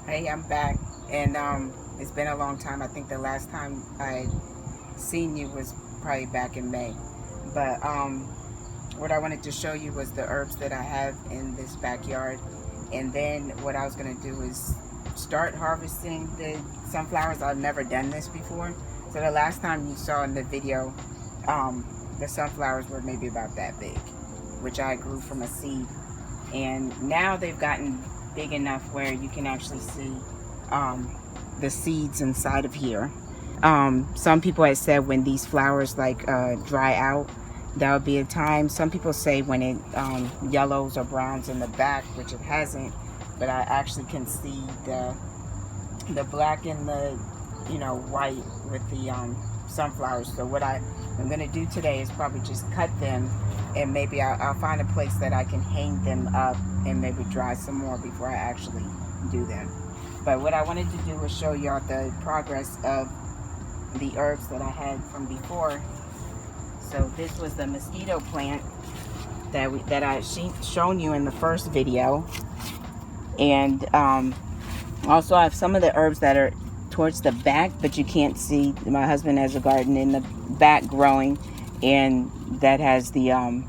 Hey, I'm back, and it's been a long time. I think the last time I seen you was probably back in May. But what I wanted to show you was the herbs that I have in this backyard, and then what I was gonna do is start harvesting the sunflowers. I've never done this before, so the last time you saw in the video, the sunflowers were maybe about that big, which I grew from a seed, and now they've gotten big enough where you can actually see the seeds inside of here. Some people had said when these flowers like dry out, that would be a time. Some people say when it yellows or browns in the back, which it hasn't, but I actually can see the black and the white with the sunflowers. So what I'm gonna do today is probably just cut them, and maybe I'll find a place that I can hang them up and maybe dry some more before I actually do them. But what I wanted to do was show y'all the progress of the herbs that I had from before. So this was the mosquito plant that I shown you in the first video, and also I have some of the herbs that are towards the back, but you can't see. My husband has a garden in the back growing, and that has the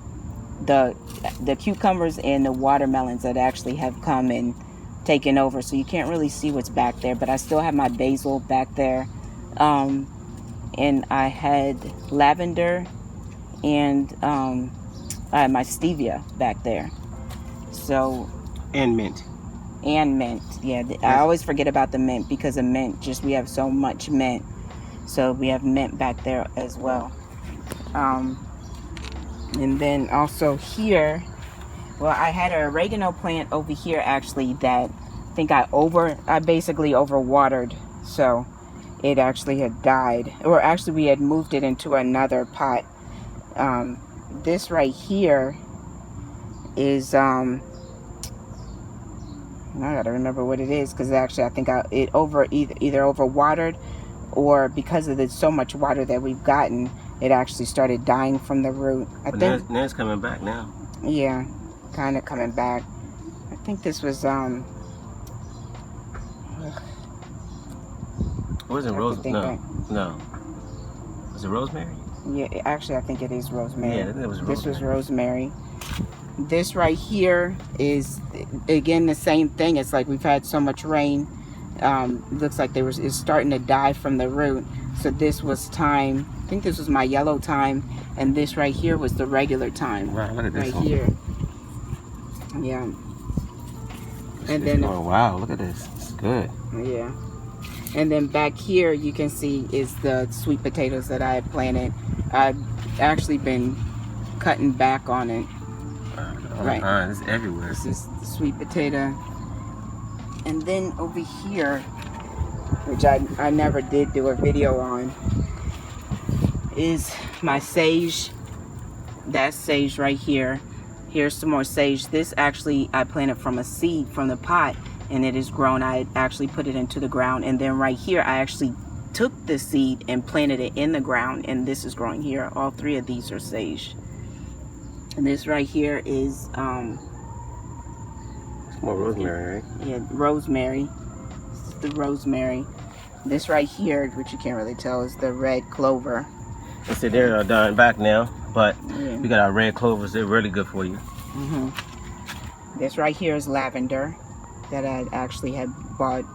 cucumbers and the watermelons that actually have come and taken over, so you can't really see what's back there. But I still have my basil back there, and I had lavender, and I had my stevia back there. So, and mint. And mint, yeah. I always forget about the mint because of mint. Just we have so much mint, so we have mint back there as well. And then also here, well, I had an oregano plant over here actually that I think I basically overwatered, so it actually had died. Or actually we had moved it into another pot. This right here is I gotta remember what it is, because actually I think it either overwatered, or because of the so much water that we've gotten, it actually started dying from the root. I think now it's coming back now. Yeah, kind of coming back. I think this was It wasn't rosemary. No. Was it rosemary? Yeah, actually I think it is rosemary. Yeah, I think it was rosemary. This was rosemary. This right here is again the same thing. It's like we've had so much rain. Looks like it's starting to die from the root. So this was thyme. I think this was my yellow thyme, and this right here was the regular thyme. Wow, look at this right one. Here. Yeah. And then oh wow, look at this. It's good. Yeah. And then back here you can see is the sweet potatoes that I had planted. I've actually been cutting back on it. Right. It's everywhere. This is the sweet potato. And then over here, which I never did do a video on, is my sage. That's sage right here. Here's some more sage. This actually I planted from a seed from the pot, and it has grown. I actually put it into the ground, and then right here I actually took the seed and planted it in the ground, and this is growing here. All three of these are sage. And this right here is it's more rosemary, right? Yeah, rosemary. This is the rosemary. This right here, which you can't really tell, is the red clover. They said they're dying back now, but Yeah. we got our red clovers. They're really good for you. This right here is lavender that I actually had bought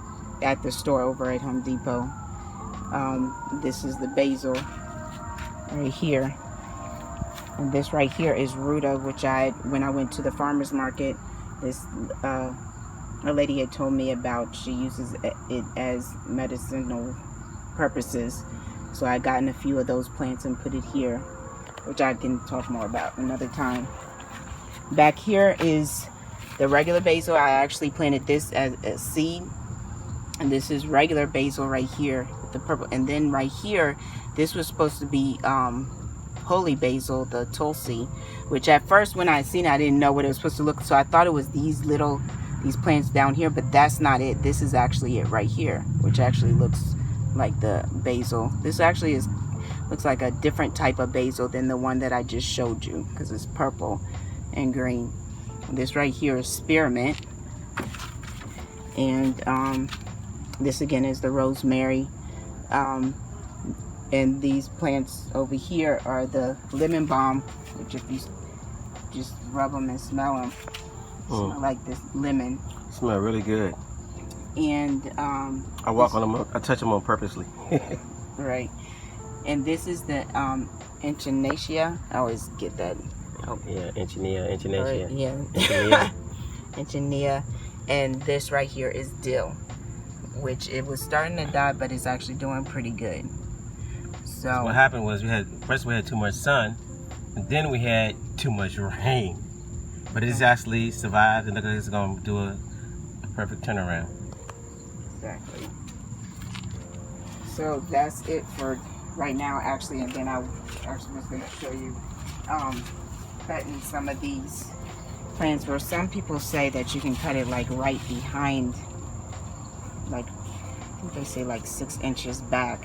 at the store over at Home Depot. This is the basil right here. And this right here is ruta, which when I went to the farmer's market, this a lady had told me about. She uses it as medicinal purposes. So I gotten a few of those plants and put it here, which I can talk more about another time. Back here is the regular basil. I actually planted this as a seed, and this is regular basil right here with the purple. And then right here, this was supposed to be holy basil, the tulsi, which at first when I seen it, I didn't know what it was supposed to look, so I thought it was these plants down here, but that's not it. This is actually it right here, which actually looks like the basil. This actually looks like a different type of basil than the one that I just showed you, because it's purple and green. This right here is spearmint. And this again is the rosemary. And these plants over here are the lemon balm, which if you just rub them and smell them, smell like this lemon. Smell really good. And I walk on them. I touch them on purposely. right. And this is the echinacea. I always get that. Oh. Yeah, echinacea. Yeah. Echinacea. And this right here is dill, which it was starting to die, but it's actually doing pretty good. So what happened was we had too much sun, and then we had too much rain. But it's actually survived, and look at it's going to do a perfect turnaround. Exactly. So that's it for right now, actually, and then I actually was going to show you cutting some of these plants where some people say that you can cut it like right behind, like I think they say like 6 inches back.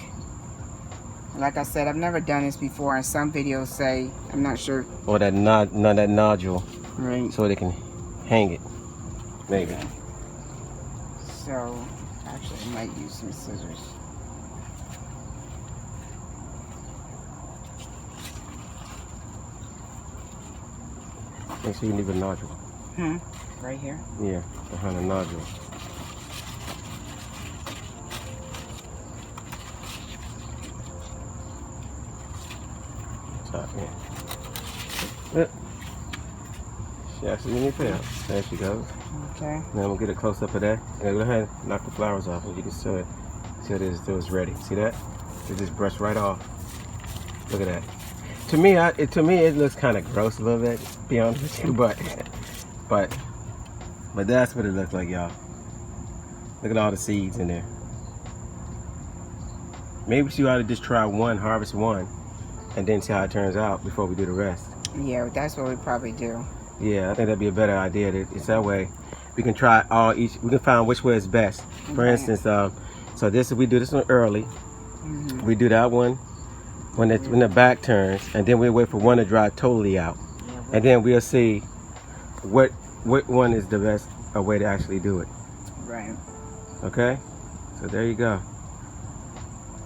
Like I said, I've never done this before, and some videos say, I'm not sure. Or that nodule, right? So they can hang it, maybe. Okay. So actually, I might use some scissors. Make sure you leave a nodule. Right here? Yeah, behind the nodule. Top in. She actually didn't fail. There she goes. Okay. Now we'll get a close up of that. And go ahead and knock the flowers off. You can see it. See what it is till it's ready. See that? It just brushed right off. Look at that. To me, it looks kind of gross a little bit. To be honest with you, but that's what it looks like, y'all. Look at all the seeds in there. Maybe she ought to just try one, harvest one, and then see how it turns out before we do the rest. Yeah, that's what we probably do. Yeah, I think that'd be a better idea. It's that way we can try we can find which way is best. For instance, so we do this one early. We do that one when the back turns, and then we wait for one to dry totally out, and then we'll see what one is the best way to actually do it. Right. Okay. So there you go.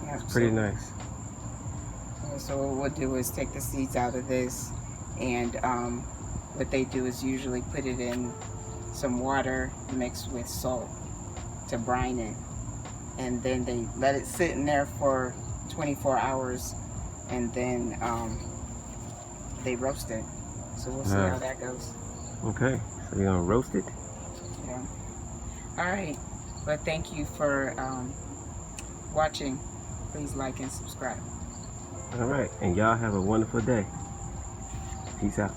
Yeah, it's pretty nice. So what we'll do is take the seeds out of this, and what they do is usually put it in some water mixed with salt to brine it, and then they let it sit in there for 24 hours, and then they roast it. So we'll see how that goes. Okay, so you're gonna roast it? Yeah. All right. Well, thank you for watching. Please like and subscribe. All right, and y'all have a wonderful day. Peace out.